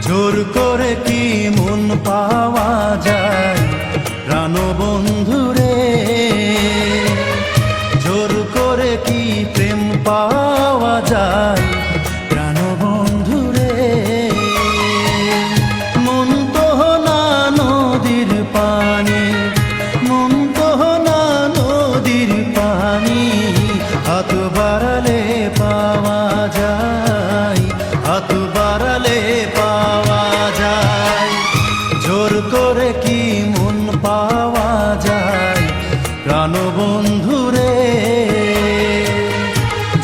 জোর করে কি মন পাওয়া যায় প্রাণবন্ধুরে, জোর করে কি প্রেম পাওয়া যায় প্রাণবন্ধুরে। মন তো না নদীর পানি, মন তো না নদীর পানি, হাত বাড়ালে পাওয়া যায়, হাত বাড়ালে পাওয়া যায়। জোর করে কি মন পাওয়া যায় প্রাণবন্ধুরে,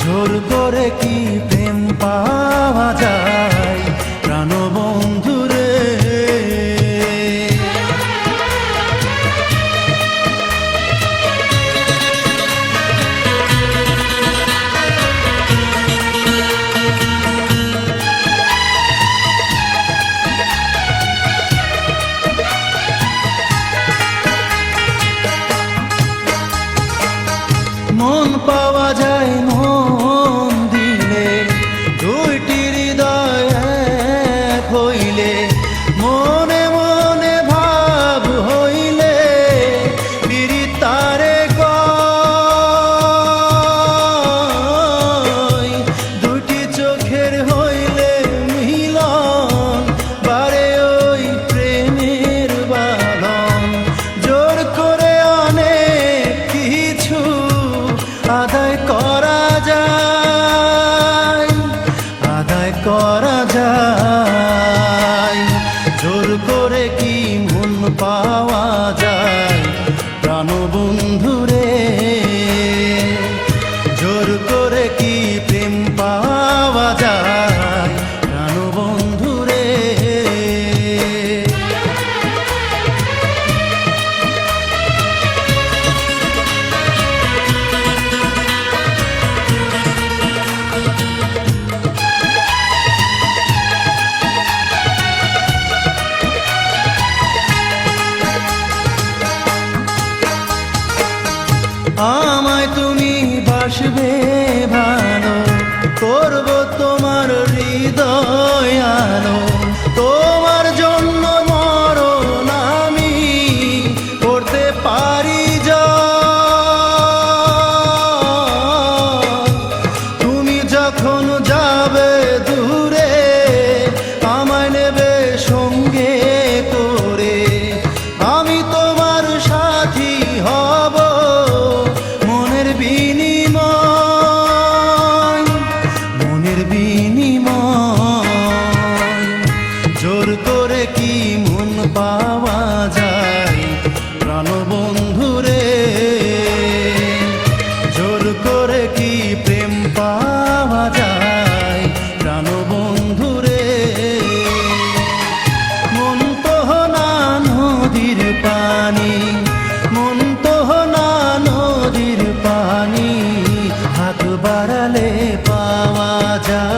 জোর করে কি প্রেম পাওয়া যায় প্রাণবন্ধুরে। মন পাওয়া যায় মন দিলে, দুইটি হৃদয় এক হইলে, মনে মনে ভাব হইলে, বিরিতারে কয়, দুটি চোখের হইলে মিলন, বারে ওই প্রেমের বাঁধন। জোর করে অনেক কিছু আদায় করা যায়, আদায় করা যায়। জোর করে কি মন পাওয়া যায় প্রাণবন্ধুরে, জোর করে কি প্রেম পাওয়া যায় প্রাণবন্ধুরে। আমায় তুমি বাসবে ভালো, করব তোমার হৃদয় আলো, তোমার জন্য মরণ আমি করতে পারি জয়। তুমি যখন যাবে দূরে, আমায় নেবে সঙ্গে করে, আমি তোমার সাথী হব মনের বিনিময়, মনের বিনিময়। জোর করে কি মন পাওয়া যায় প্রাণবন্ধুরে, জোর করে কি প্রেম পাওয়া যায় প্রাণবন্ধুরে। মন তো না নদীর পানি, মন তো না নদীর পানি, হাত বাড়ালে পাওয়া যায়।